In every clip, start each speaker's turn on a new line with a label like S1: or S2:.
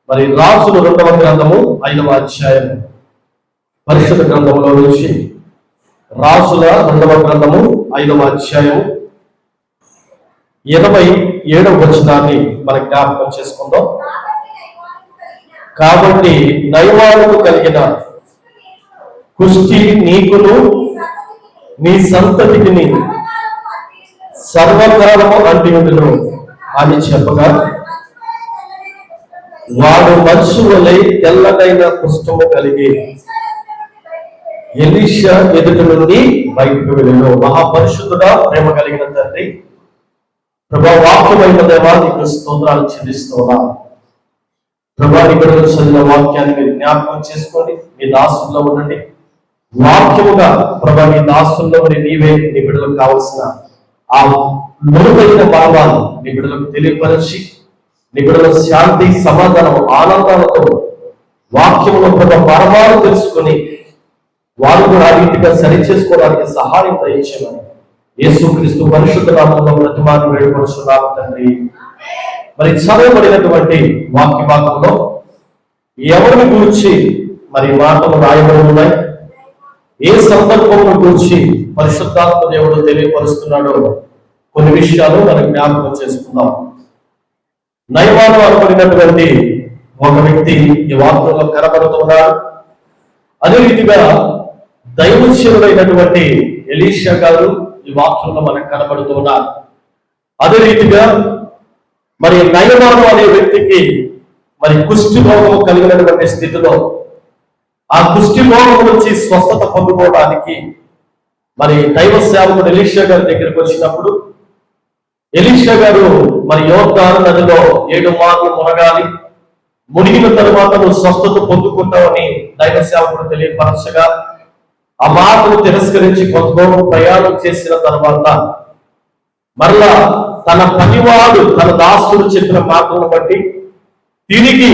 S1: మరి రాజుల 2వ గ్రంథము 5వ అధ్యాయం, పరిశుద్ధ గ్రంథంలో నుంచి రాజుల 2వ గ్రంథము 5వ అధ్యాయం 27వ వచనాన్ని మనం జ్ఞాపకం చేసుకుందాం. కాబట్టి నయమానుకు కలిగిన కుష్టి నీకును నీ సంతతికి సర్వకాలము అంటిండును అని చెప్పగా, వాడు మంచు వలె తెల్లనైన కుష్ఠము కలిగి ఎలీషా ఎదుటి నుండి బయటకు వెళ్ళాను. మహాపరిశుద్ధుడా, ప్రేమ కలిగిన తండ్రి, ప్రభా వాక్యమైన దేవా, నీకు స్తోత్రాలు చెల్లిస్తున్నా. ప్రభా, నీ బిడ్డలు చదివిన వాక్యాన్ని మీరు జ్ఞాపకం చేసుకోండి. మీ దాసుల్లో ఉండండి. వాక్యముగా ప్రభా, నీ దాసుల్లో నీవే నీ బిడ్డలకు కావలసిన ఆ లోతైన భావాలు నీ బిడ్డలకు తెలియపరిచి, నీ బిడ్డల శాంతి, సమాధానం, ఆనందాలతో వాక్యములో ప్రభా పరమాలు తెలుసుకొని వారు కూడా ఆ రీతిగా సరి చేసుకోవడానికి సహాయం దయచేయమని యేసుక్రీస్తు పరిశుద్ధ నామములో ప్రతిమాని వేడుకొనుచున్నాము తండ్రి. మరి చదవబడినటువంటి వాక్య భాగంలో ఎవరిని గురించి మరి మాటలు రాయబడి ఉన్నాయి, ఏ సందర్భంలో గురించి పరిశుద్ధాత్మ దేవుడు తెలియపరుస్తున్నాడో కొన్ని విషయాలు మనం జ్ఞాపకం చేసుకుందాం. నయమాను అనబడినటువంటి ఒక వ్యక్తి ఈ వాక్యంలో కనబడుతున్నాడు. అదే రీతిగా దైవశీలుడైనటువంటి ఎలీషా గారు ఈ వాక్యంలో మనకు కనబడుతున్నారు. అదే రీతిగా మరి నయమాను అనే వ్యక్తికి మరి కుష్టి రోగం కలిగినటువంటి స్థితిలో ఆ కుష్టి రోగం నుంచి స్వస్థత పొందుకోవడానికి మరి దైవ సేవకుడు ఎలీషా గారి దగ్గరికి వచ్చినప్పుడు, ఎలీషా గారు మరి యోర్దాను నదిలో 7 మార్లు మునగాలి, మునిగిన తరువాత నువ్వు స్వస్థత పొందుకుంటావని దైవ సేవకుడు తెలియపరచగా, ఆ మాటను తిరస్కరించి కొంత దూరం ప్రయాణం చేసిన తర్వాత మరలా తన పనివాడు, తన దాసుడు చెప్పిన మాటలను బట్టి తిరిగి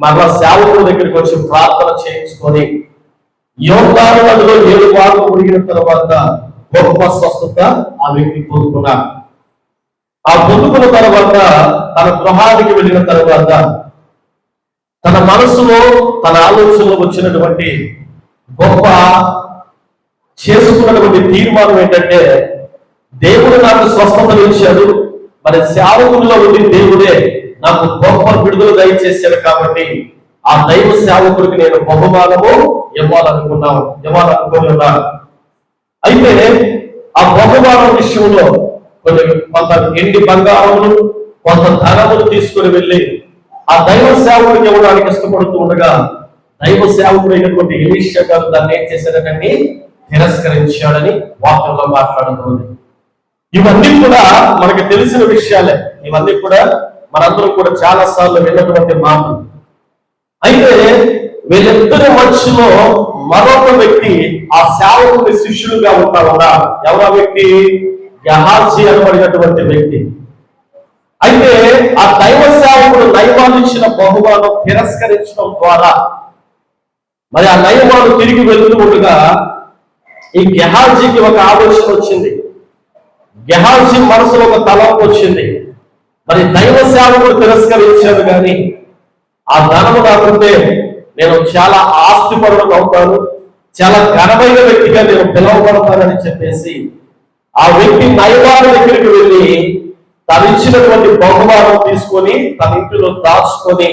S1: మరలా సేవకుడి దగ్గరికి వచ్చి ప్రార్థన చేయించుకొని యోర్దాను నదిలో 7 మార్లు మునిగిన తర్వాత గొప్ప స్వస్థత ఆ వ్యక్తి పొందుకున్నాడు. ఆ పొందుకున్న తర్వాత తన గృహానికి వెళ్ళిన తర్వాత తన మనసులో, తన ఆలోచనలో వచ్చినటువంటి గొప్ప చేసుకున్నటువంటి తీర్మానం ఏంటంటే, దేవుడు నాకు స్వస్థతలు ఇచ్చాడు, మరి సేవకుల్లో ఉండి దేవుడే నాకు గొప్ప విడుదల దయచేశాడు, కాబట్టి ఆ దైవ సేవకుడికి నేను బహుమానము ఇవ్వాలనుకున్నాను. అయితే ఆ బహుమానం విషయంలో కొంత ఎండి బంగారములు, కొంత ధనములు తీసుకుని వెళ్ళి ఆ దైవ సేవకుడికి ఇవ్వడానికి ఇష్టపడుతూ ఉండగా, దైవ సేవకుడైనటువంటి ఎలీషా గారు దాన్ని ఏం చేశాడని తిరస్కరించాడని వాక్యంలో మాట్లాడుతుంది. ఇవన్నీ కూడా మనకి తెలిసిన విషయాలే. ఇవన్నీ కూడా మనందరం కూడా చాలా సార్లు విన్నటువంటి మాటలు. అయితే వీళ్ళిద్దరి మధ్యలో మరొక వ్యక్తి ఆ సేవకుడి శిష్యులుగా ఉంటాడన్నా. ఎవరా వ్యక్తి? గెహాజీ అనబడినటువంటి వ్యక్తి. అయితే ఆ దైవ సేవకుడు నయమాను ఇచ్చిన బహుమానం తిరస్కరించడం ద్వారా మరి ఆ నయమాను తిరిగి వెళ్తూ ఉండగా ఈ గెహాజీకి ఒక ఆలోచన వచ్చింది. గెహాజీ మనసులో ఒక తలంపు వచ్చింది. మరి దైవ సేవకుడు తిరస్కరించాడు, కానీ ఆ ధనము నాకుంటే నేను చాలా ఆస్తిపరుడు అవుతాను, చాలా ఘనమైన వ్యక్తిగా నేను పిలువబడతానని చెప్పేసి ఆ వ్యక్తి నయమాను దగ్గరికి వెళ్ళి తను ఇచ్చినటువంటి బహుమానం తీసుకొని తన ఇంటిలో దాచుకొని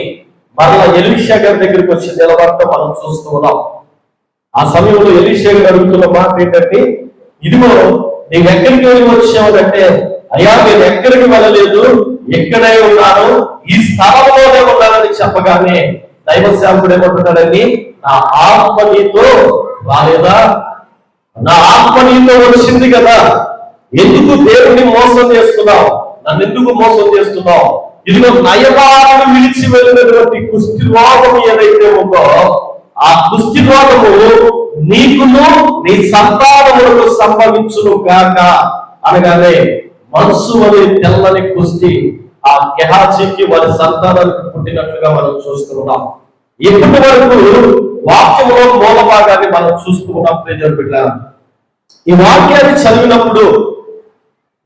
S1: మరలా ఎలీషా గారి దగ్గరికి వచ్చి నిలబడటం మనం చూస్తూ ఉన్నాం. ఆ సమయంలో ఎలీషా గారు అడుగుతున్న మాట ఏంటంటే, ఇదిగో నీవు ఎక్కడికి వెళ్ళి వచ్చావునంటే, అయ్యా నేను ఎక్కడికి వెళ్ళలేదు, ఎక్కడే ఉన్నాను, ఈ స్థలంలోనే ఉన్నానని చెప్పగానే దైవ సేవకుడు ఏమంటున్నాడని, నా ఆత్మ నీతో రాలేదా? నా ఆత్మ నీతో వచ్చింది కదా, ఎందుకు దేవుడిని మోసం చేస్తున్నావు? నన్ను ఎందుకు మోసం చేస్తున్నావు? ఇదిగో నయమాను విడిచి వెళ్ళినటువంటి కుష్టి రోగం ఏదైతే ఉందో ఆ కుష్టి రోగము నీకును నీ సంతానములకు సంభవించును గాక అనగానే మనసు అనే తెల్లని కుష్టి ఆ గెహాజీకి వారి సంతానానికి పుట్టినట్లుగా మనం చూస్తున్నాం. ఇప్పటి వరకు వాక్యంలో మూల భాగాన్ని మనం చూస్తూ ఉన్నాం. ప్రియమైన బిడ్డలారా, ఈ వాక్యాన్ని చదివినప్పుడు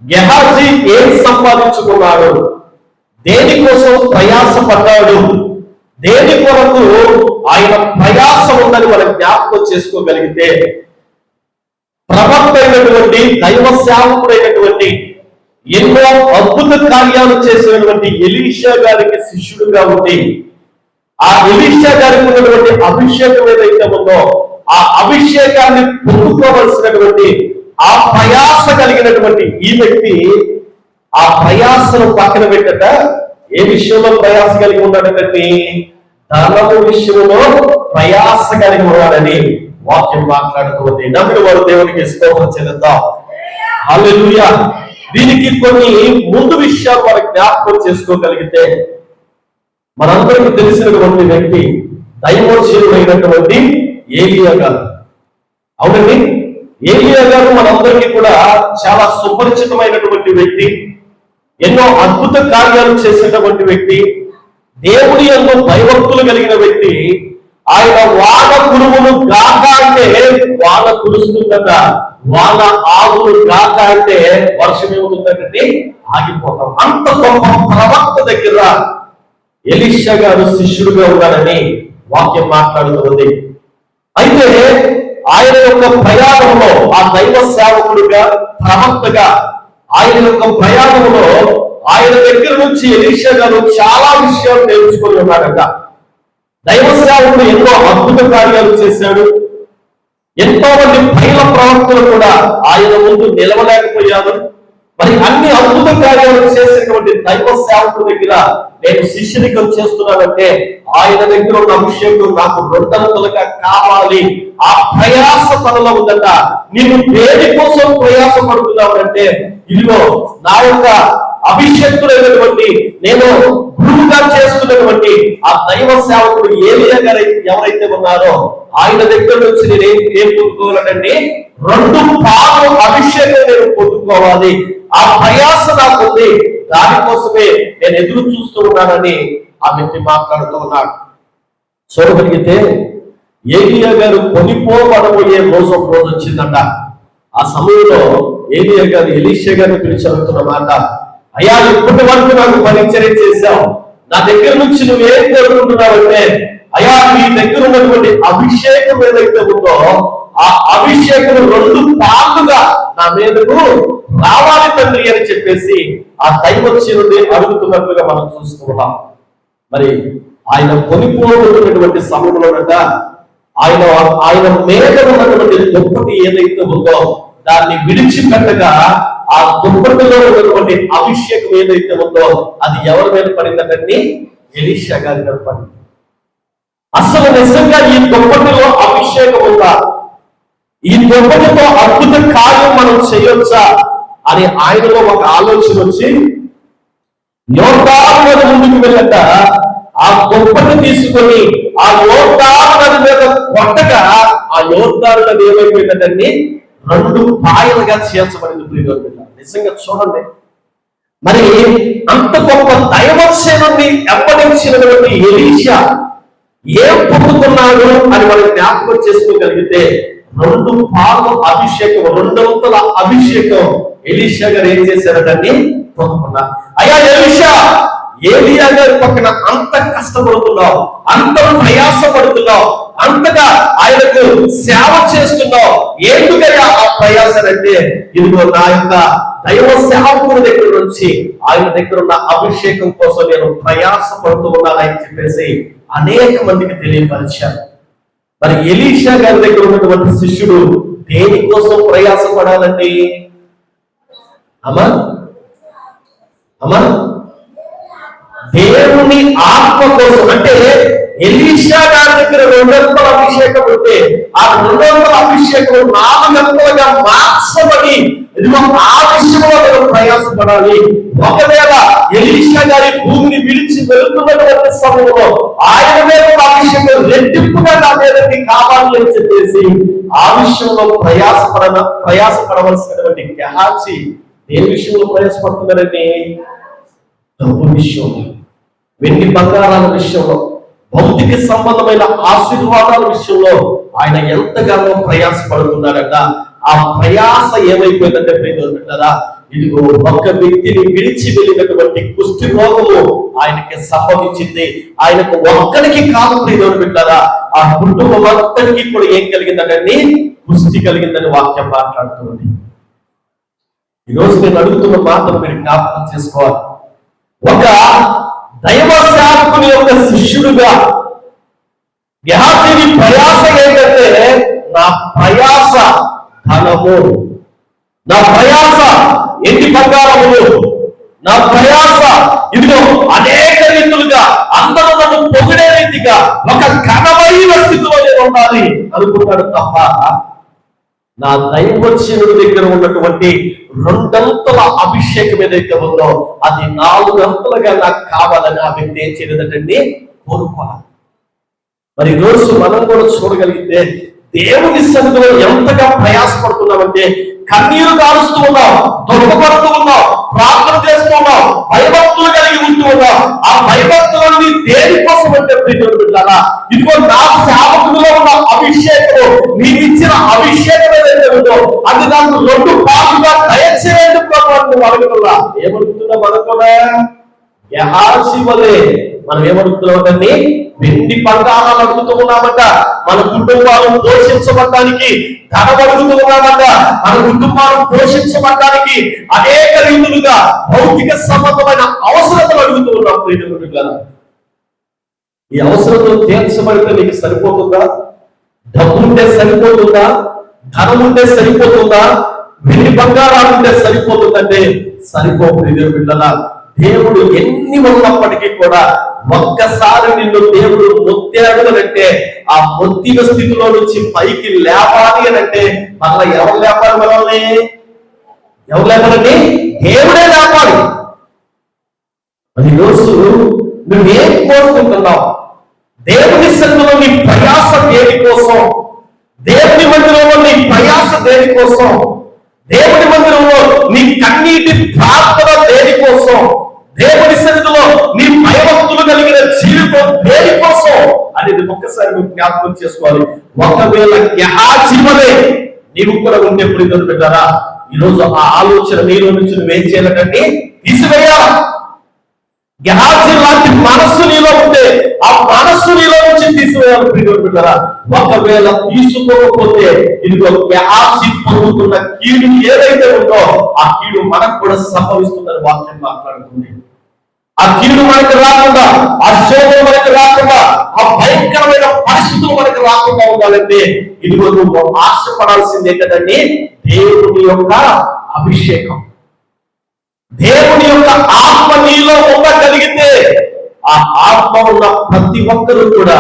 S1: గెహాజీ ఏం సంపాదించుకున్నాడు, దేనికోసం ప్రయాసపడ్డాడు, దేని కొరకు ఆయన ప్రయాస ఉందని మనం జ్ఞాపకం చేసుకోగలిగితే, ప్రవక్త అయినటువంటి దైవ సేవకుడైనటువంటి ఎన్నో అద్భుత కార్యాలు చేసినటువంటి ఎలీషా గారికి శిష్యుడుగా ఉండి, ఆ ఎలీషా గారికి ఉన్నటువంటి అభిషేకం ఏదైతే ఉందో ఆ అభిషేకాన్ని పొందుకోవలసినటువంటి ఆ ప్రయాస కలిగినటువంటి ఈ వ్యక్తి ఆ ప్రయాసను పక్కన పెట్టట ఏ విషయంలో ప్రయాస కలిగి ఉన్నాడంటే ధనము విషయంలో ప్రయాస కలిగి ఉన్నాడని వాక్యం మాట్లాడుతుంది. నమ్మిన వారు దేవునికి స్తోత్రం చెల్లిద్దాం. హల్లెలూయా. దీనికి కొన్ని ముందు విషయాలు మనం జ్ఞాపకం చేసుకోగలిగితే, మనందరికీ తెలిసినటువంటి వ్యక్తి దైవోచనుడైనటువంటి ఏలియా గారు. అవునండి, ఏలియా గారు మనందరికీ కూడా చాలా సుపరిచితమైనటువంటి వ్యక్తి, ఎన్నో అద్భుత కార్యాలు చేసినటువంటి వ్యక్తి, దేవుడి యందు భయభక్తులు కలిగిన వ్యక్తి. ఆయన వాన కురువులు గాక అంటే వాన కురుస్తుందట, వాన ఆవులు గాక అంటే వర్షం ఏమవుతుందంటే ఆగిపోతాం. అంత గొప్ప ప్రవక్త దగ్గర ఎలీషా గారు శిష్యుడుగా ఉన్నాడని వాక్యం మాట్లాడుతుంది. అయితే ఆయన యొక్క ప్రయాణంలో ఆ దైవ సేవకుడుగా ప్రవక్తగా ఆయన యొక్క ప్రయాణంలో ఆయన దగ్గర నుంచి ఎలీషా గారు చాలా విషయాలు నేర్చుకొని ఉన్నాడట. దైవ సేవకుడు ఎన్నో అద్భుత కార్యాలు చేశాడు. ఎంతో మంది పైల ప్రవక్తలు కూడా ఆయన ముందు నిలవలేకపోయారు. మరి అన్ని అద్భుత కార్యాలు చేసినటువంటి దైవ సేవకుడి దగ్గర నేను శిష్యునికం చేస్తున్నానంటే ఆయన దగ్గర ఉన్న అభిషేకం నాకు రెండంతలుగా కావాలి. ఆ ప్రయాస పనుల ఉందట. నీవు దేని కోసం ప్రయాస పడుతున్నావంటే, ఇదిగో నా యొక్క అభిషేకుడైనటువంటి నేను గురువుగా చేస్తున్నటువంటి ఆ దైవ సేవకుడు ఏలియా గారు ఎవరైతే ఉన్నారో ఆయన దగ్గర నుంచి నేను ఏం పొందుకోవాలంటే 2 పాలు అభిషేకం నేను పొందుకోవాలి. ఆ ప్రయాస నాకుంది, దానికోసమే నేను ఎదురు చూస్తూ ఉన్నానని ఆ వ్యక్తి మాట్లాడుతూ ఉన్నాడు. చూడగలిగితే ఏలియా గారు కొనిపోబడబోయే రోజు వచ్చిందంట. ఆ సమయంలో ఏలియా గారు ఎలీషా గారిని పిలిచి అడుగుతున్న మాట, అయ్యా ఇప్పటి వరకు నాకు పరిచర్య చేశావు, నా దగ్గర నుంచి నువ్వేం కోరుకుంటున్నావంటే, అయ్యా నీ దగ్గర ఉన్నటువంటి అభిషేకం ఏదైతే ఉందో ఆ అభిషేకం 2 పాలుగా నా మీదకు రావాలి తండ్రి అని చెప్పేసి ఆ దైవోచనుడిని అడుగుతున్నట్లుగా మనం చూస్తూ ఉన్నాం. మరి ఆయన కొనిపోబడుతున్నటువంటి సమయంలోనట ఆయన మీద ఉన్నటువంటి దుప్పటి ఏదైతే ఉందో దాన్ని విడిచిపెట్టగా ఆ దుప్పటిలో ఉన్నటువంటి అభిషేకం ఏదైతే ఉందో అది ఎవరి మీద పడిందంటే ఎలీషా గారి మీద పడింది. అసలు నిజంగా ఈ దుప్పటిలో అభిషేకం ఉందా, ఈ దుప్పటితో అద్భుత కార్యం మనం చేయొచ్చా అని ఆయనలో ఒక ఆలోచన వచ్చి యోర్దాను నది ముందుకు వెళ్ళట ఆ దుప్పటి తీసుకొని ఆ యోర్దాను నది మీద కొట్టగా ఆ యోర్దాను నది ఏమైపోయిందంటే 2 పాయలుగా చేర్చబడింది. నిజంగా చూడండి, మరి అంత గొప్ప దైవసేనుని వెంబడించినటువంటి ఎలీషా ఏం పొందుకున్నాడు అని మనం జ్ఞాపకం చేసుకోగలిగితే 2 పాలు అభిషేకం, 2 అభిషేకం ఎలీషా గారు ఏం చేశారని పొందుకున్నారు. అయ్యా ఎలీషా, ఏలియా గారి పక్కన అంత కష్టపడుతున్నావు, అంత ప్రయాసపడుతున్నావు, అంతగా ఆయనకు సేవ చేస్తున్నావు, ఎందుకయ్యా ఆ ప్రయాసనంటే, ఇదిగో నా యొక్క దైవ సేవకుడి దగ్గర నుంచి ఆయన దగ్గర ఉన్న అభిషేకం కోసం నేను ప్రయాస పడుతూ ఉన్నానని చెప్పేసి అనేక మందికి తెలియపరిచారు. మరి ఎలీషా గారి దగ్గర ఉన్నటువంటి శిష్యుడు దేనికోసం ప్రయాసపడాలండి? అమ్మా అమ్మా దేవుని ఆత్మ కోసం. అంటే ఎలీషా గారి దగ్గర 200 అభిషేకం ఉంటే ఆ 200 అభిషేకం 400గా మార్చబడి ఇదిగో ఆ విషయంలో నేను ప్రయాసపడాలి. ఒకవేళ ఎలీషా గారి భూమిని విడిచి వెళ్తున్నటువంటి సమయంలో ఆయన మీద అభిషేకం రెట్టింపుగా నా మీదకి కావాలి అని చెప్పేసి ఆ విషయంలో ప్రయాసపడవలసినటువంటి గెహాజీ దేని విషయంలో ప్రయాసపడుతున్నారండి? డబ్బు విషయంలో, వెండి బంగారాల విషయంలో, భౌతిక సంబంధమైన ఆశీర్వాదాల విషయంలో ఆయన ఎంతగానో ప్రయాసపడుతున్నాడట. ఆ ప్రయాస ఏమైపోయిందంటే ప్రియమైన ఇదిగో ఒక వ్యక్తిని విడిచి వెళ్ళినటువంటి కుష్టి రోగము ఆయనకి సంభవించింది. ఆయనకు ఒక్కరికి కాదు ప్రియమైన బిడ్డలారా, ఆ కుటుంబం అంతటికి కూడా ఏం కలిగిందంటే కుష్టి కలిగిందని వాక్యం మాట్లాడుతుంది. ఈరోజు నేను అడుగుతున్న మాటలు మీరు జ్ఞాపకం చేసుకోవాలి. ఒక దైవ సేవకుని యొక్క శిష్యుడుగా గెహాజీ ప్రయాస ఏంటంటే, నా ప్రయాస ధనము, నా ప్రయాస ఎండి బంగారములు, నా ప్రయాస ఇదిగో అనేక రీతులుగా అందరూ నన్ను పొగిడే రీతిగా ఒక ఘనమైన స్థితిలో నేను ఉండాలి అనుకున్నాడు తప్ప, నా దైవజనుడి దగ్గర ఉన్నటువంటి 2 అంతల అభిషేకం ఏదైతే ఉందో అది 4 అంతలుగా నాకు కావాలని ఆ వ్యక్తి ఏం చేయలేదంటే కోరుకోవాలి. మరి ఈరోజు మనం కూడా చూడగలిగితే దేవుని సన్నిధిలో ఎంతగా ప్రయాసపడుతున్నామంటే, కన్నీరు కారుస్తూ ఉన్నాం, దుఃఖపడుతూ ఉన్నాం, ప్రార్థన చేస్తూ ఉన్నాం, భయభక్తులు కలిగి ఉంటూ ఉన్నాం. ఆ భయభక్తులన్నీ దేనికోసం అంటే ప్రియమైన బిడ్డలారా, ఇదిగో నా సేవకుడిలో ఉన్న అభిషేకము, నీకు ఇచ్చిన అభిషేకం ఏదైతే ఉందో అది నాకు 2 పాలుగా దయచేయండి ప్రభు అని అడుగుతున్నా. ఏమడుగుతున్నా మనం కూడా గెహాజీ వలె మనం ఏమడుగుతున్నామంటే వెండి బంగారాలు అడుగుతూ ఉన్నామంట. మన కుటుంబాలను పోషించబడటానికి ధనం అడుగుతూ ఉన్నామంట. మన కుటుంబాలను పోషించబడటానికి అనేక రీతులుగా భౌతిక సంబంధమైన అవసరతలు అడుగుతూ ఉన్నాం ప్రియమైన. ఈ అవసరతలు తీర్చబడితే నీకు సరిపోతుందా? డబ్బు ఉంటే సరిపోతుందా? ధనం ఉంటే సరిపోతుందా? వెండి బంగారాలు ఉంటే సరిపోతుందంటే సరిపో ప్రియమైన. దేవుడు ఎన్ని ఉన్నప్పటికీ కూడా ఒక్కసారి నిన్ను దేవుడు మొత్తాడు అంటే ఆ మొత్తిన స్థితిలో నుంచి పైకి లేపాలి అని అంటే మళ్ళీ ఎవరు లేపాలి? మనల్ని ఎవరు లేపాలండి? దేవుడే లేపాలి. అది రోజు నువ్వేం కోరుకుంటున్నావు? దేవుని సన్నిధిలో నీ ప్రయాస దేని కోసం? దేవుని మందిరంలో నీ ప్రయాస దేని కోసం? దేవుని మందిరంలో నీ కన్నీటి ప్రార్థన దేని కోసం? దేవుని సన్నిధిలో నీ భయభక్తులు కలిగిన జీవితం దేని కోసం అనేది ఒక్కసారి నువ్వు జ్ఞాపకం చేసుకోవాలి. ఒకవేళ గెహాజీ వలె నీవు కూడా ఉంటే ప్రియమైన బిడ్డలారా, ఈరోజు ఆ ఆలోచన నీలో నుంచి నువ్వేం చేయాలంటే తీసివేయాలి. గెహాజీ లాంటి మనస్సు నీలో ఉంటే ఆ మనస్సు నీలో నుంచి తీసివేయాలి ప్రియమైన బిడ్డలారా. ఒకవేళ తీసుకోకపోతే ఇదిగో గెహాజీ పొందుతున్న కీడు ఏదైతే ఉందో ఆ కీడు మనకు కూడా సంభవిస్తుందని వాక్యం మాట్లాడుతుంది. ఆ కీడు మనకు రాకుండా, ఆ శోభం మనకు రాకుండా, ఆ భయంకరమైన పరిస్థితులు మనకు రాకుండా ఉండాలంటే ఇదిగో నువ్వు ఆశపడాల్సింది ఏంటంటే దేవుని యొక్క అభిషేకం, దేవుని యొక్క ఆత్మ నీలో ఉండగలిగితే ఆ ఆత్మ ఉన్న ప్రతి ఒక్కరూ కూడా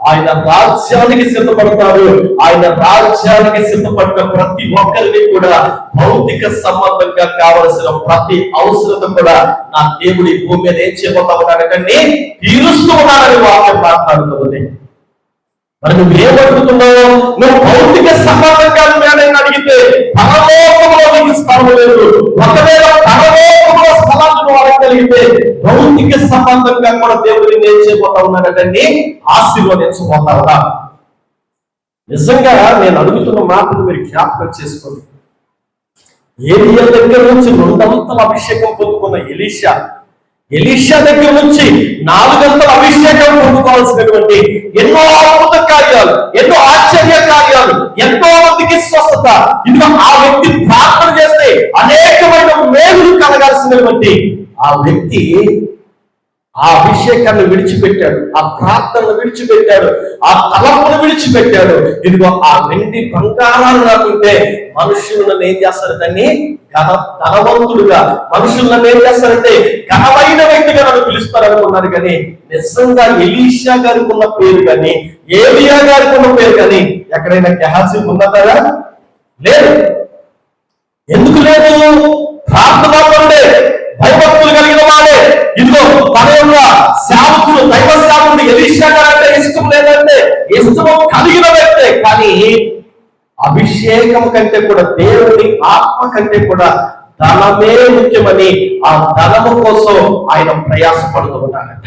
S1: ఆయన రాజ్యానికి సిద్ధపడతారు. ఆయన రాజ్యానికి సిద్ధపడిన ప్రతి ఒక్కరిని కూడా భౌతిక సంబంధంగా కావలసిన ప్రతి అవసరత కూడా నా దేవుడి భూమి మీద ఏం చేయబోతా ఉన్నాడంటే తీరుస్తూ ఉన్నాడని వాక్యం మాట్లాడుతుంది. మరి నువ్వేమడుగుతున్నావు? నువ్వు భౌతిక సంబంధంగా నువ్వేనైనా అడిగితే పరలోకంలో నీకు స్థలం లేదు. ఒకవేళ పరలోకంలో స్థలాన్ని నువ్వు అడగలిగితే భౌతిక సంబంధంగా కూడా దేవుడిని ఏం చేయబోతా ఉన్నాడంటే ఆశీర్వదించబోతా ఉన్నా. నిజంగా నేను అడుగుతున్న మాటను మీరు జ్ఞాపకం చేసుకోండి. ఏలియా దగ్గర నుంచి 2 అంతల అభిషేకం పొందుకున్న ఎలీషా దగ్గర నుంచి 4 అంతల అభిషేకం పొందుకోవాల్సినటువంటి ఎన్నో అద్భుత కార్యాలు, ఎన్నో ఆశ్చర్య కార్యాలు, ఎంతో మందికి స్వస్థత, ఇదిగో ఆ వ్యక్తి ప్రార్థన చేస్తే అనేకమైన మేలులు కలగాల్సినటువంటి ఆ వ్యక్తి ఆ అభిషేకాన్ని విడిచిపెట్టాడు, ఆ ప్రార్థనను విడిచిపెట్టాడు, ఆ తలపును విడిచిపెట్టాడు. ఇదిగో ఆ వెండి బంగారాలు రాకుంటే మనుషులను ఏం చేస్తారంటే ధనవంతుడుగా, మనుషులను ఏం చేస్తారంటే ఘనమైన వ్యక్తిగా నన్ను పిలుస్తారనుకున్నారు. కానీ నిజంగా ఎలీషా గారికి ఉన్న పేరు కానీ, ఏలియా గారికి ఉన్న పేరు కానీ ఎక్కడైనా గెహాజీ ఉన్నదా? లేదు. ఎందుకు లేదు? ప్రార్థన భయభక్తులు కలిగిన వాడే. ఇదిగో తన యొక్క సేవకుడు, దైవ సేవకుడు ఎలీషా గారంటే ఇష్టం లేదంటే ఇష్టం కలిగిన వ్యక్తే. కానీ అభిషేకం కంటే కూడా, దేవుని ఆత్మ కంటే కూడా ధనమే ముఖ్యమని ఆ ధనము కోసం ఆయన ప్రయాసపడుతూ ఉన్నాడంట.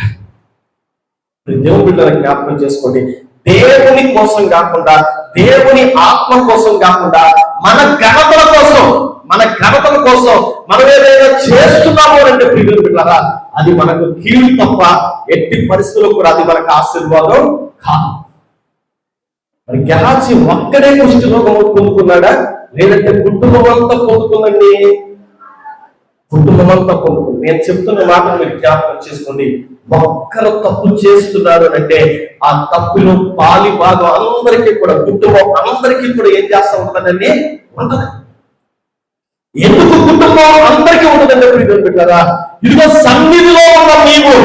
S1: దేవుని బిడ్డలను జ్ఞాపకం చేసుకోండి. దేవుని కోసం కాకుండా, దేవుని ఆత్మ కోసం కాకుండా, మన ఘనతల కోసం, మన ఘనతల కోసం మనం ఏదైనా చేస్తున్నాము అంటే ప్రియులు బిడ్డలారా, అది మనకు కీడు తప్ప ఎట్టి పరిస్థితుల్లో కూడా అది మనకు ఆశీర్వాదం కాదు. మరి గెహాజీ ఒక్కడే కుష్ఠరోగం పొందుకున్నాడా, లేదంటే కుటుంబం అంతా పొందుకుందండి? కుటుంబం అంతా పొందుకుంది. నేను చెప్తున్న మాటను మీరు జ్ఞాపకం చేసుకోండి. ఒక్కరు తప్పు చేస్తున్నారు అంటే ఆ తప్పులో పాలి భాగం అందరికీ కూడా, కుటుంబం అందరికీ కూడా ఏం చేస్తా ఉంటుందండి? ఉంటది. ఎందుకు కుటుంబం అందరికీ ఉంటుందండి ప్రియులు బిడ్డలారా? ఇదిగో సన్నిధిలో ఉన్న నీవు,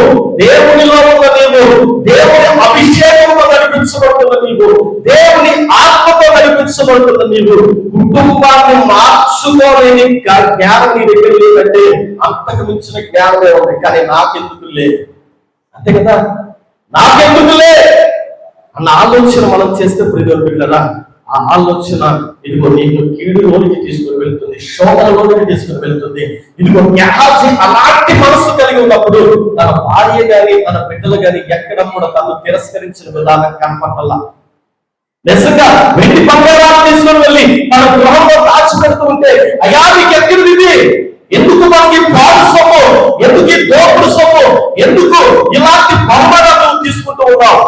S1: దేవునిలో ఉన్న నీవు, దేవుని అభిషేకంతో నడిపించబడుతున్న నీవు, దేవుని ఆత్మతో నడిపించబడుతున్న నీవు, కుటుంబాన్ని మార్చుకోలేని జ్ఞానం నీ దగ్గర లేదంటే అంతకు మించిన జ్ఞానమే ఉంది. కానీ నాకెందుకు లేదు, అంతే కదా, నాకెందుకులే అన్న ఆలోచన మనం చేస్తే ప్రియులు బిడ్డలారా, ఆ ఆలోచన ఇదిగో నీకు కీడులోనికి తీసుకుని వెళ్తుంది, శోధనలోనికి తీసుకుని వెళ్తుంది. ఇదిగో గెహాజీ అలాంటి మనసు కలిగి ఉన్నప్పుడు తన భార్య గాని తన బిడ్డలు గాని ఎక్కడ కూడా తను తిరస్కరించిన విధానం కనపడాల. నిజంగా వెండి బంగారాలు తీసుకుని వెళ్ళి తన గృహంలో దాచిపెడుతూ ఉంటే, అయ్యా నీకు ఎక్కడిది ఇది, ఎందుకు మనకి పాడు సొమ్ము, ఎందుకు ఈ దోపుడు సొమ్ము, ఎందుకు ఇలాంటి బహుమానాలు తీసుకుంటూ ఉన్నావు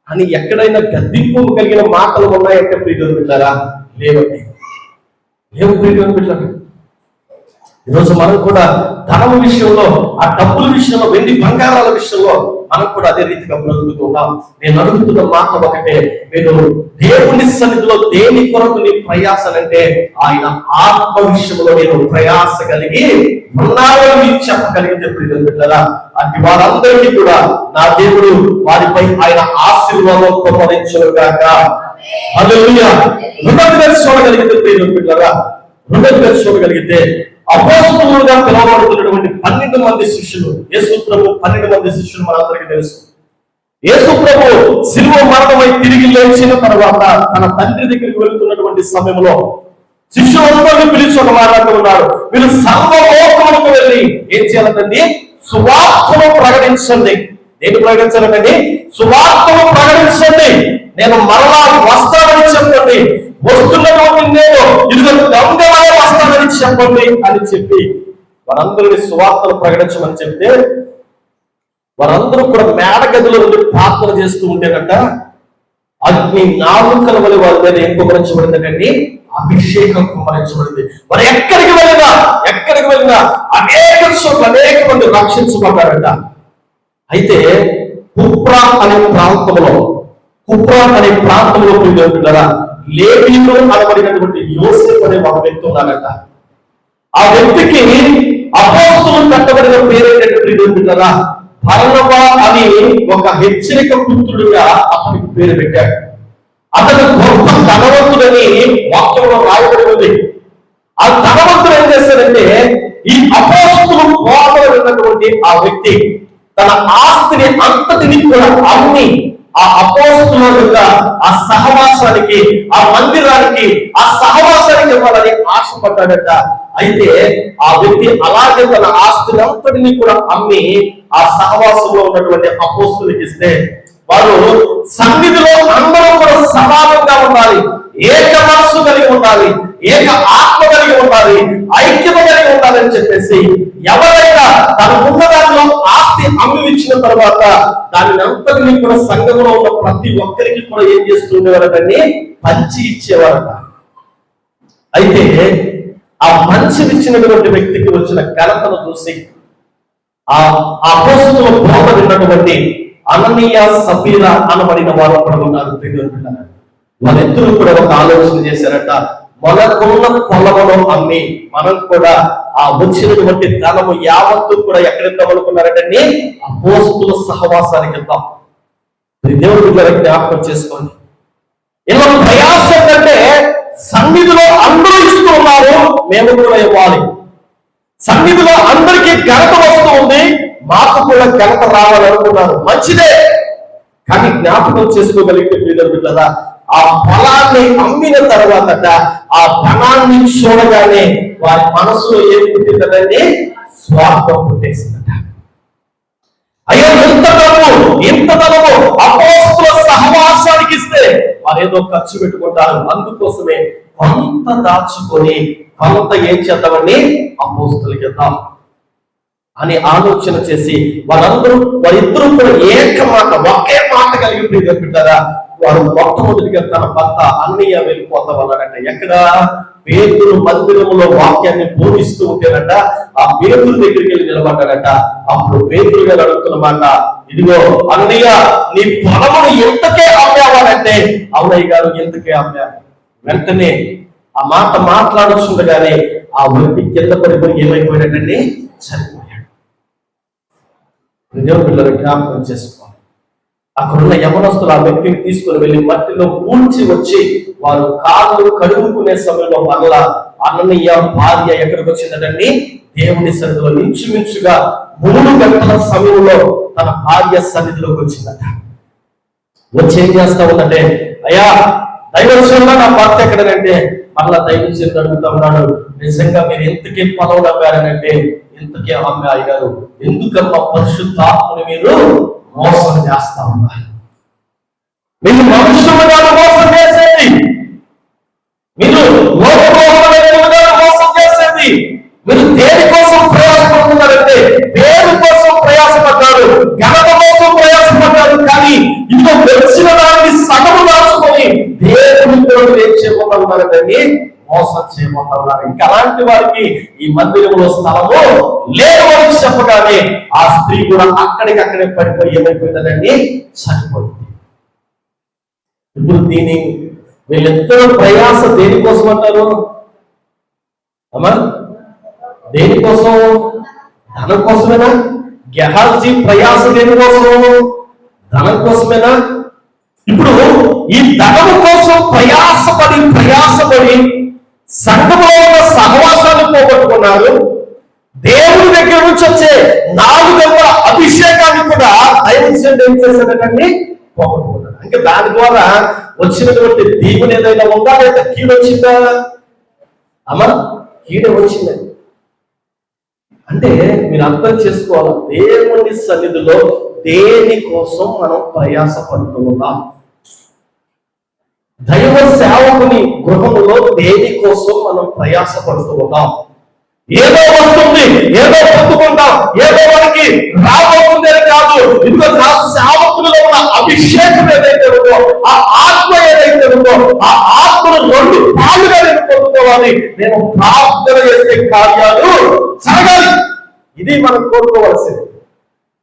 S1: అని ఎక్కడైనా గద్దింపు కలిగిన మాటలు ఉన్నాయంటే ప్రియులు బిడ్డలారా, లేవండి, లేవు ప్రియులు బిడ్డలారా. ఈరోజు మనం కూడా ధనం విషయంలో, ఆ డబ్బుల విషయంలో, వెండి బంగారాల విషయంలో మనం కూడా అదే రీతిగా బ్రతుకుతున్నాం. నేను అడుగుతున్న మాట ఒకటే, మీరు దేవుని సన్నిధిలో దేని కొరకు నీ ప్రయాసనంటే ఆయన ఆత్మ విషయంలో నేను ప్రయాస కలిగి ఉన్నారని మీరు చెప్పగలిగితే ప్రియులు బిడ్డలారా, అటు వారందరికీ కూడా నా దేవుడు వారిపై ఆయన ఆశీర్వాదం కుమ్మరించుగాక. హల్లెలూయా. రెండవదిగా చూడగలిగితే ప్రియులు బిడ్డలారా, రెండవదిగా చూడగలిగితే అపోస్తలులుగా పిలువబడుతున్నటువంటి 12 మంది శిష్యులు, యేసు ప్రభు 12 మంది శిష్యులు మనందరికీ తెలుసు. యేసు ప్రభు శిలువ మరణమై తిరిగి లేచిన తర్వాత తన తండ్రి దగ్గరికి వెళుతున్నటువంటి సమయంలో శిష్యులందరినీ పిలిచి ఒక మాట ఉన్నారు, మీరు సర్వలోకములకు వెళ్ళి ఏం చేయాలండి? సువార్తను ప్రకటించండి. ఏంటి ప్రకటించాలండి? సువార్తను ప్రకటించండి. నేను మరలా వస్తానని చెప్పండి, వస్తున్నటువంటి నేను ఇదిగో దొంగలే వస్తానని చెప్పండి అని చెప్పి వారందరినీ సువార్తను ప్రకటించమని చెప్తే వారందరూ కూడా మేడ గదిలో నుండి ప్రార్థన చేస్తూ ఉంటేనట అగ్ని నాలుకల వల్ల వారి మీద ఏం కుమరించబడిందండి? అభిషేకం కుమరించబడింది. మరి ఎక్కడికి వెళ్ళినా అనేక చోట్ల అనేక మంది రక్షించబడ్డారట. అయితే కుప్రా అనే ప్రాంతంలో పిల్లరా లేవీయులు అనబడినటువంటి యోసేపు అనే ఒక వ్యక్తి ఉన్నాడట. ఆ వ్యక్తికి అపోస్తలులు కట్టబడిన పేరేంటంటే పిల్లరా బర్నబా అని ఒక హెచ్చరిక పుత్రుడుగా అతనికి పేరు పెట్టాడు. అతను గొప్ప ధనవంతుడని వాక్యంలో రాయబడి ఉంది. ఆ ధనవంతుడు ఏం చేస్తాడంటే ఈ అపోస్తలు బోధన విన్నటువంటి ఆ వ్యక్తి తన ఆస్తిని అంతటిని కూడా అమ్మి ఆ అపోస్తలుల యొక్క ఆ సహవాసానికి, ఆ మందిరానికి, ఆ సహవాసానికి ఇవ్వాలని ఆశపడ్డాడట. అయితే ఆ వ్యక్తి అలాగే తన ఆస్తిని అంతటిని కూడా అమ్మి ఆ సహవాసంలో ఉన్నటువంటి అపోస్తలులకు ఇస్తే వారు సన్నిధిలో అందరూ కూడా సమానంగా ఉండాలి, ఏక మనస్సు కలిగి ఉండాలి, ఏక ఆత్మ కలిగి ఉండాలి, ఐక్యత కలిగి ఉండాలని చెప్పేసి ఎవరైనా తనకున్న దానిలో ఆస్తి అమ్మి ఇచ్చిన తర్వాత దానిని అంతటినీ కూడా సంఘంలో ఉన్న ప్రతి ఒక్కరికి కూడా ఏం చేస్తుండేవారటండి? పంచి ఇచ్చేవారట. అయితే ఆ పంచినిచ్చినటువంటి వ్యక్తికి వచ్చిన ఘనతను చూసి ఆ అపోస్తలుల బోధ విన్నటువంటి అననీయ సఫీరా అనబడిన వారు కూడా ఉన్నారు. వాళ్ళిద్దరూ కూడా ఒక ఆలోచన చేశారట, మనకున్న పొలమును అమ్మి మనం కూడా ఆ వచ్చినటువంటి ధనము యావత్తు కూడా ఎక్కడిద్దాం అనుకున్నారంటే అపోస్తలుల సహవాసానికి వెళ్దాం. దేవుడి దగ్గర జ్ఞాపకం చేసుకోండి. ఇలా ప్రయాసం కంటే సన్నిధిలో అందరూ ఇస్తూ ఉన్నారు, మేము కూడా ఇవ్వాలి. సన్నిధిలో అందరికీ ఘనత వస్తూ ఉంది, మాకు కూడా ఘనత రావాలనుకున్నారు, మంచిదే. కానీ జ్ఞాపకం చేసుకోగలిగితే ప్రియమిత్రులారా, ఆ ఫలాన్ని అమ్మిన తర్వాత ఆ ధనాన్ని చూడగానే వారి మనసులో ఏం పుట్టిందండి? స్వార్థం పుట్టేసిందట. అయ్యో ఎంత ధనము అపోస్తలుల సహవాసానికి ఇస్తే వారు ఏదో ఖర్చు పెట్టుకుంటారు, అందుకోసమే కొంత దాచుకొని కొంత ఏం చేద్దామని అపోస్తలుకి ఇద్దాం అని ఆలోచన చేసి వారిద్దరూ కూడా ఏక మాట, ఒకే మాట కలిగి ప్రియపెట్టారా. వారు మొట్టమొదటిగా తన భర్త అన్నయ్య వెళ్ళిపోతా ఉన్నాడట. ఎక్కడ? పేతురు మందిరంలో వాక్యాన్ని బోధిస్తూ ఉంటేనట. ఆ పేతురు దగ్గరికి వెళ్ళి నిలబడ్డాడట. అప్పుడు పేతురు గారు అడుగుతున్నమాట, ఇదిగో అన్నయ్య, నీ పొలమును ఎంతకే అమ్మావాడంటే, అవునయ్య గారు ఎంతకే అమ్మాను. వెంటనే ఆ మాట మాట్లాడుతుండగానే ఆ వ్యక్తి కింద పడిపోయి ఏమైపోయాడండి? చనిపోయాడు. పిల్లలు జ్ఞాపకం చేసుకోవాలి. అక్కడున్న యవనస్తులు ఆ వ్యక్తిని తీసుకుని వెళ్ళి మట్టిలో పూడ్చి వచ్చి వారు కాళ్ళు కడుగుకునే సమయంలో మరలా అన్నయ్య భార్య ఎక్కడికి వచ్చిందండి? దేవుని సన్నిధిలో ఇంచుమించుగా 3 గంటల సమయంలో తన భార్య సన్నిధిలోకి వచ్చిందట. వచ్చి ఏం చేస్తా ఉందంటే, అయ్యా దైవశంలో నా భర్త ఎక్కడనంటే, మరలా దైవశంలో అడుగుతా ఉన్నాడు, నిజంగా మీరు ఎంతకే పొలం నమ్మారనంటే, ఎంతకే అమ్మ అయ్యారు, ఎందుకమ్మా పరిశుద్ధాత్మని మీరు మోసం చేస్తా ఉన్నారు? మీరు మనుషులుగా మోసం చేసేది, మీరు మోసం చేసేది, మీరు దేనికోసం ప్రయాసపడుతున్నారంటే పేరు కోసం ప్రయాసపడ్డారు, ఘనత కోసం ప్రయాసపడ్డారు. కానీ ఇదిగో వచ్చిన దాన్ని సగము దాచుకొని దేవునితో ఏం చేయబోతా ఉన్నారంటే మోసం చేయబోతా ఉన్నారు. ఇంకా అలాంటి వారికి ఈ మందిరంలో స్థలము లేదు అని చెప్పగానే ఆ స్త్రీ కూడా అక్కడికక్కడే పడిపోయి ఏమైపోయిందండి? చనిపోయింది. ఇప్పుడు వీళ్ళిద్దరూ ప్రయాస దేనికోసం అంటారు అమ్మా? దేనికోసం? ధనం కోసమేనా? గెహాజీ ప్రయాస దేనికోసం? ధనం కోసమేనా? ఇప్పుడు ఈ ధనము కోసం ప్రయాసపడి సంఘంలో ఉన్న సహవాసాన్ని పోగొట్టుకున్నారు. దేవుడి దగ్గర నుంచి వచ్చే 4 అభిషేకాన్ని కూడా దైవజనుడు ఏం చేశాడండి? పోగొట్టుకున్నాడు. అంటే దాని ద్వారా వచ్చినటువంటి దీవుని ఏదైనా ఉందా, లేదా కీడు వచ్చిందా అమ్మా? కీడు వచ్చిందండి. అంటే మీరు అర్థం చేసుకోవాలి, దేవుని సన్నిధిలో దేనికోసం మనం ప్రయాసపడుతూ ఉన్నాం? దైవ సేవకుని గృహంలో దేనికోసం మనం ప్రయాసపడుతూ ఉన్నాం? ఏదో వస్తుంది, ఏదో పొందుకుంటాం, ఏదో మనకి రాబోతుంది అని కాదు. ఇదిగో నా సేవకులలో ఉన్న అభిషేకం ఏదైతే ఉందో, ఆ ఆత్మ ఏదైతే ఉందో, ఆ ఆత్మను 2 పాలుగా నేను పొందుకోవాలి. నేను ప్రార్థన చేసే కార్యాలు జరగాలి. ఇది మనం కోరుకోవాల్సింది.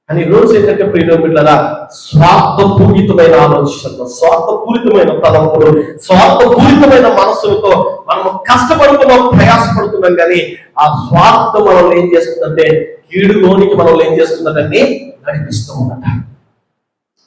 S1: అని రోజు ఏంటంటే ప్రియమిత్రులారా, స్వార్థపూరితమైన ఆలోచనలు, స్వార్థపూరితమైన తలంపులు, స్వార్థపూరితమైన మనస్సులతో మనం కష్టపడుతున్నాం, ప్రయాసపడుతున్నాం. కానీ ఆ స్వార్థం మనల్ని ఏం చేస్తుందంటే కీడులోనికి మనల్ని ఏం చేస్తుందంటే నడిపిస్తూ ఉందట.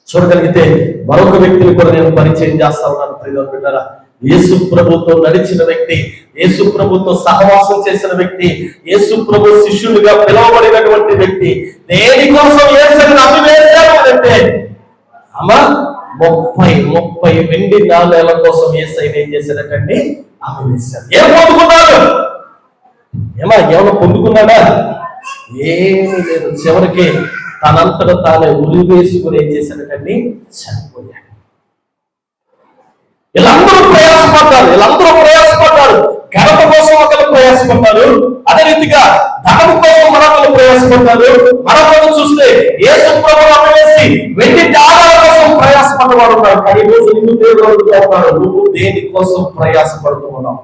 S1: చూడగలిగితే మరొక వ్యక్తిని కూడా నేను పరిచయం చేస్తా ఉన్నాను ప్రియమిత్రులారా. యేసు ప్రభుతో నడిచిన వ్యక్తి, యేసు ప్రభుతో సహవాసం చేసిన వ్యక్తి, యేసు ప్రభు శిష్యునిగా పిలువబడినటువంటి వ్యక్తి, దేనికోసం యేసుని అమ్మివేశారు అంటే అమ్మా 30 వెండి నాణేల కోసం యేసయ్యని ఏం చేశారటండి? అమ్మివేశారు. ఏం పొందుకున్నాడు? ఏమైనా పొందుకున్నాడా? ఏమీ లేదు. చివరికి తనంతట తానే ఉరి వేసుకుని ఏం చేశారటండి? చనిపోయాడు. వీళ్ళందరూ ప్రయాసపడ్డారు. ఘనత కోసం ఒకరు ప్రయాసపడ్డారు, అదే రీతిగా ధనము కోసం మరొకరు ప్రయాసపడ్డారు. మరొకరు చూస్తే యేసు ప్రభువును అమ్మివేసి వెండి నాణాల కోసం ప్రయాసపడ్డవాడు ఉన్నాడు. కానీ ఈరోజు నిన్ను దేవుడు అడుగుతూ ఉన్నాడు, నువ్వు దేనికోసం ప్రయాసపడుతూ ఉన్నావు?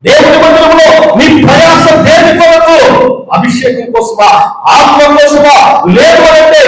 S1: దేవుని మందిరంలో నీ ప్రయాసం దేని కొరకు? అభిషేకం కోసమా? ఆత్మ కోసమా? లేదు అంటే